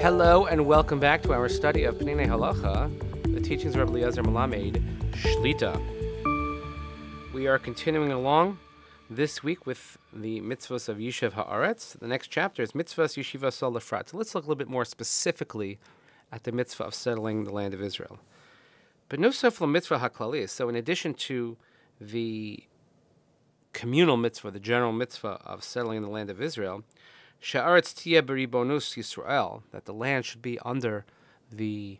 Hello and welcome back to our study of Peninei Halacha, the teachings of Rabbi Eliezer Melamed Shlita. We are continuing along this week with the mitzvahs of Yishuv Haaretz. The next chapter is mitzvahs Yeshiva Sol Lefrat. So let's look a little bit more specifically at the mitzvah of settling the land of Israel. But Nusaf la mitzvah haklalis. So in addition to the communal mitzvah, the general mitzvah of settling the land of Israel, She'aretz tiyeh beribonus Yisrael, that the land should be under the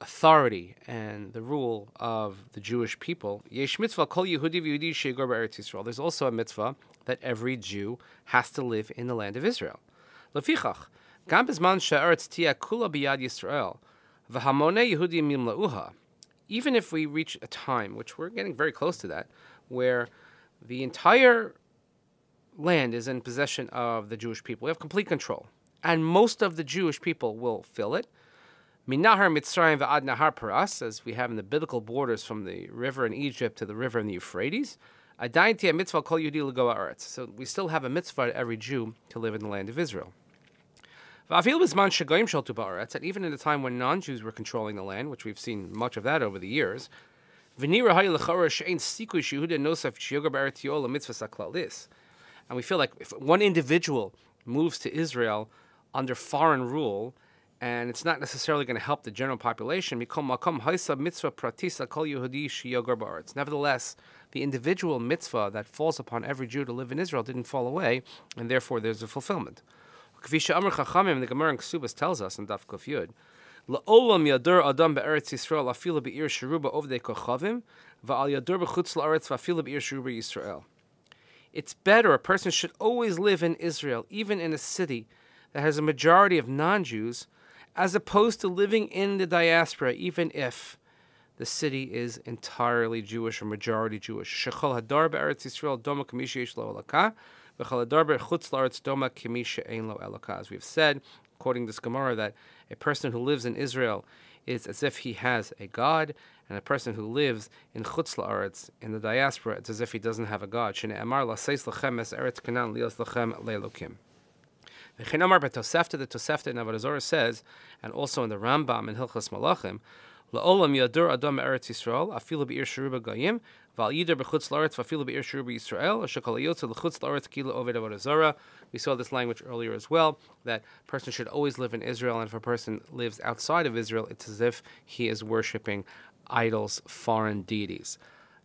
authority and the rule of the Jewish people. Yesh mitzvah kol Yehudi v'Yehudi she'gor be'Eretz Yisrael. There's also a mitzvah that every Jew has to live in the land of Israel. Lefichach, gam bezman she'aretz tiyeh kula biyad Yisrael, v'hamonei Yehudim yimla'uha. Even if we reach a time, which we're getting very close to that, where the entire land is in possession of the Jewish people. We have complete control. And most of the Jewish people will fill it. Minahar Mitzrayim v'ad Nahar Paras, as we have in the biblical borders from the river in Egypt to the river in the Euphrates. Adayin tiyeh mitzvah kol Yehudi l'go haaretz. So we still have a mitzvah to every Jew to live in the land of Israel. V'afil b'zman shegoyim shaltu ba'aretz, and even in the time when non-Jews were controlling the land, which we've seen much of that over the years, v'nira hay l'chora she'ein sikuy she'Yehuda nosaf she'yogor ba'aretz yola mitzvah saklalis. And we feel like if one individual moves to Israel under foreign rule, and it's not necessarily going to help the general population, nevertheless, the individual mitzvah that falls upon every Jew to live in Israel didn't fall away, and therefore there's a fulfillment. The Gemara in Ksubas tells us in Daf Kuf Yud, La'olam yadur adam be'eretz Yisrael afilu be'ir sheruba ovdei kochavim va'al yadur b'chutz la'aretz va'afilu be'ir sheruba Yisrael. It's better, a person should always live in Israel, even in a city that has a majority of non-Jews, as opposed to living in the diaspora, even if the city is entirely Jewish or majority Jewish. Shechol hadar be'eretz Yisrael doma k'mi sheyesh lo elokah, v'chol hadar be'chutz la'aretz doma k'mi she'ein lo elokah. As we've said, quoting this Gemara, that a person who lives in Israel is as if he has a God, and a person who lives in Chutz La'aretz, in the diaspora, it's as if he doesn't have a God. Shne'emar la'seis lachem es eretz kanan lios lachem le'elokim. V'chein amar b'tosefta, the Tosefta in Avodah Zarah says, and also in the Rambam in Hilchos Malachim, la'olam yadur adam eretz Yisrael, afilu be'ir sheruba goyim, v'al yidur b'chutz la'aretz, v'afilu be'ir sheruba Yisrael, shekol yotze l'chutz la'aretz kilo oved Avodah Zarah. We saw this language earlier as well, that a person should always live in Israel, and if a person lives outside of Israel, it's as if he is worshipping idols, foreign deities.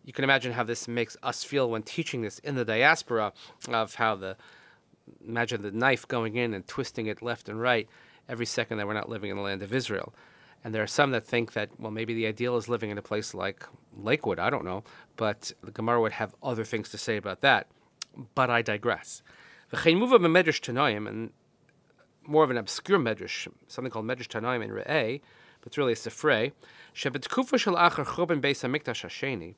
You can imagine how this makes us feel when teaching this in the diaspora, of how imagine the knife going in and twisting it left and right every second that we're not living in the land of Israel. And there are some that think that, well, maybe the ideal is living in a place like Lakewood, I don't know, but the Gemara would have other things to say about that. But I digress. V'chein muva b'medrash Tanoim, and more of an obscure medrash, something called medrash Tanoim in Re'eh, but it's really a sefrei, shebetkufa shel achar choben beis hamikdash hasheni,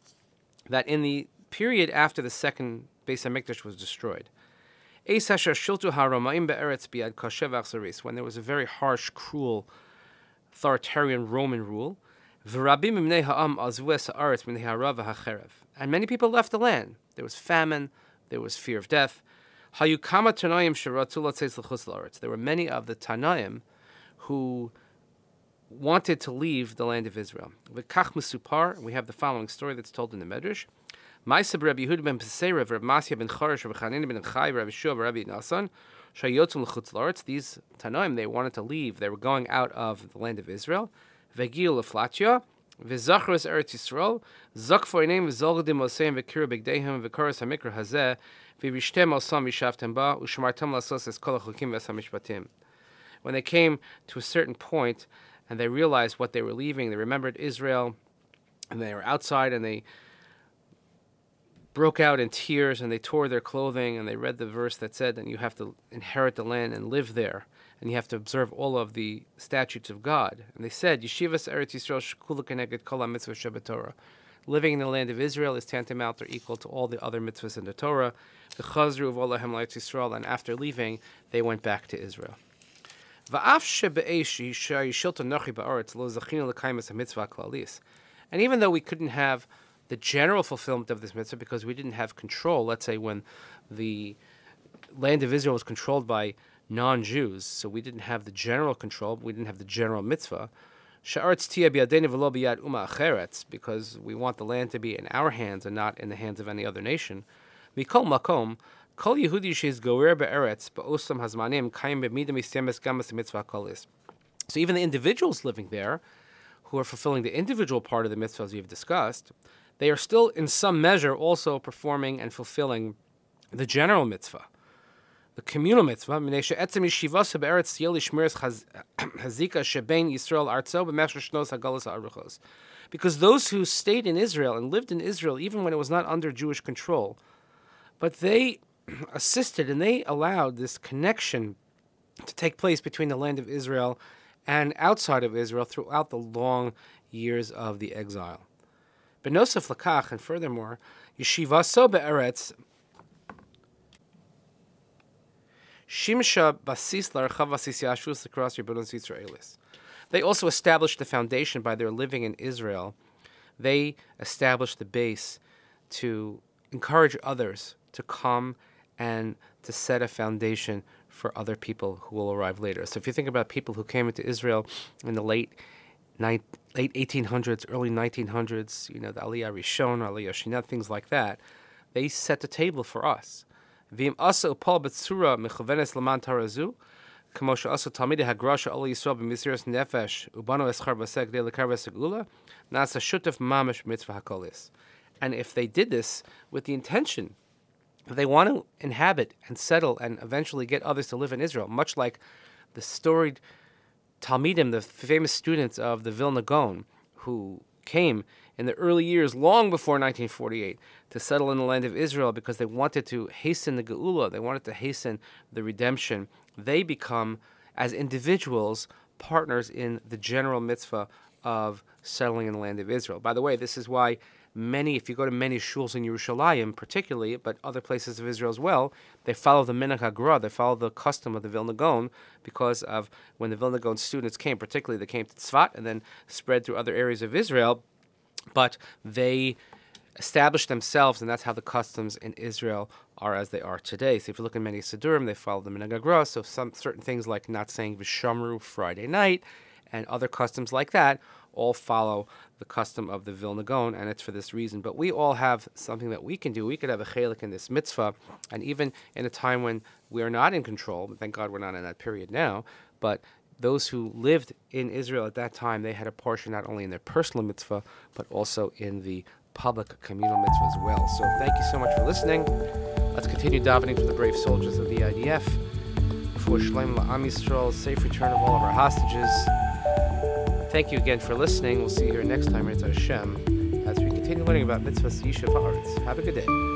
that in the period after the second Beis Hamikdash was destroyed, eis asher shiltu haromaim be'eretz biad kashev achzaris, when there was a very harsh, cruel, authoritarian Roman rule, v'rabim mimnei ha'am azvu es ha'aretz mimnei ha'ra v'ha'cherev, and many people left the land. There was famine, there was fear of death. Hayu kama Tanoim sheratu latzeis l'chutz la'aretz. There were many of the Tanoim who wanted to leave the land of Israel. V'kach mesupar, we have the following story that's told in the Medrash. Ma'aseh Rabbi Yehuda ben Peseira, Rabbi Masya ben Charash, Rabbi Chanina ben Chai, Rabbi Shua, Rabbi Nasan, shayotzum l'chutz la'aretz. These Tanoim, they wanted to leave. They were going out of the land of Israel. V'gil l'flatya, v'zachros Eretz Yisrael, zak fo'ineim v'zolgadim oseim v'kira b'gdehem v'koros ha'mikra hazeh, v'rishtem osam v'shavtem ba, u'shamartem lasos es kol ha'chukim v'es ha'mishpatim. When they came to a certain point, and they realized what they were leaving, they remembered Israel, and they were outside, and they broke out in tears, and they tore their clothing, and they read the verse that said that you have to inherit the land and live there, and you have to observe all of the statutes of God. And they said, Yeshivas Eretz Yisrael shekula keneged kol ha-mitzvah shebetorah. Living in the land of Israel is tantamount or equal to all the other mitzvahs in the Torah. V'chazru v'olahem la'Eretz Yisrael, and after leaving, they went back to Israel. And even though we couldn't have the general fulfillment of this mitzvah because we didn't have control, let's say when the land of Israel was controlled by non-Jews, so we didn't have the general control, we didn't have the general mitzvah, because we want the land to be in our hands and not in the hands of any other nation. Mikol makom, kol Yehudi sheizgorer be'eretz ba'osam hazmanim kayim b'midah mistemes gamas mitzvah kolis. So even the individuals living there, who are fulfilling the individual part of the mitzvahs we've discussed, they are still in some measure also performing and fulfilling the general mitzvah, the communal mitzvah. Because those who stayed in Israel and lived in Israel even when it was not under Jewish control, but they assisted and they allowed this connection to take place between the land of Israel and outside of Israel throughout the long years of the exile. Benosef lakach, and furthermore, yeshivaso be'eretz shimsha basis larchavas yashus across Eretz Yisraelis. They also established the foundation by their living in Israel. They established the base to encourage others to come and to set a foundation for other people who will arrive later. So if you think about people who came into Israel in the late 1800s, early 1900s, the Aliyah Rishon, Aliyah Shina, things like that, they set the table for us. V'im asa upal b'tzura mechovenes laman tarazu, kamo she'asa talmidei hagrasha Oli Yisrael b'misiras nefesh ubano eschar v'seg de lekar v'segula, nasa shutef mamish mitzvah hakolis. And if they did this with the intention that they want to inhabit and settle and eventually get others to live in Israel, much like the storied Talmidim, the famous students of the Vilna Gaon, who came in the early years, long before 1948, to settle in the land of Israel because they wanted to hasten the Geula, they wanted to hasten the redemption. They become, as individuals, partners in the general mitzvah of settling in the land of Israel. By the way, this is why if you go to many shuls in Yerushalayim particularly, but other places of Israel as well, they follow the minhag hagra, they follow the custom of the Vilna Gaon, because of when the Vilna Gaon students came, particularly they came to Tzfat and then spread through other areas of Israel, but they established themselves, and that's how the customs in Israel are as they are today. So if you look in many Siddurim, they follow the minhag hagra, so some certain things like not saying V'shamru Friday night, and other customs like that, all follow the custom of the Vilna Gaon, and it's for this reason. But we all have something that we can do. We could have a chelik in this mitzvah, and even in a time when we are not in control, thank God we're not in that period now, but those who lived in Israel at that time, they had a portion not only in their personal mitzvah, but also in the public communal mitzvah as well. So thank you so much for listening. Let's continue davening for the brave soldiers of the IDF, for Shalom La'am Yisrael, safe return of all of our hostages. Thank you again for listening. We'll see you here next time, Eretz Hashem, as we continue learning about mitzvahs Yishuv Haaretz. Have a good day.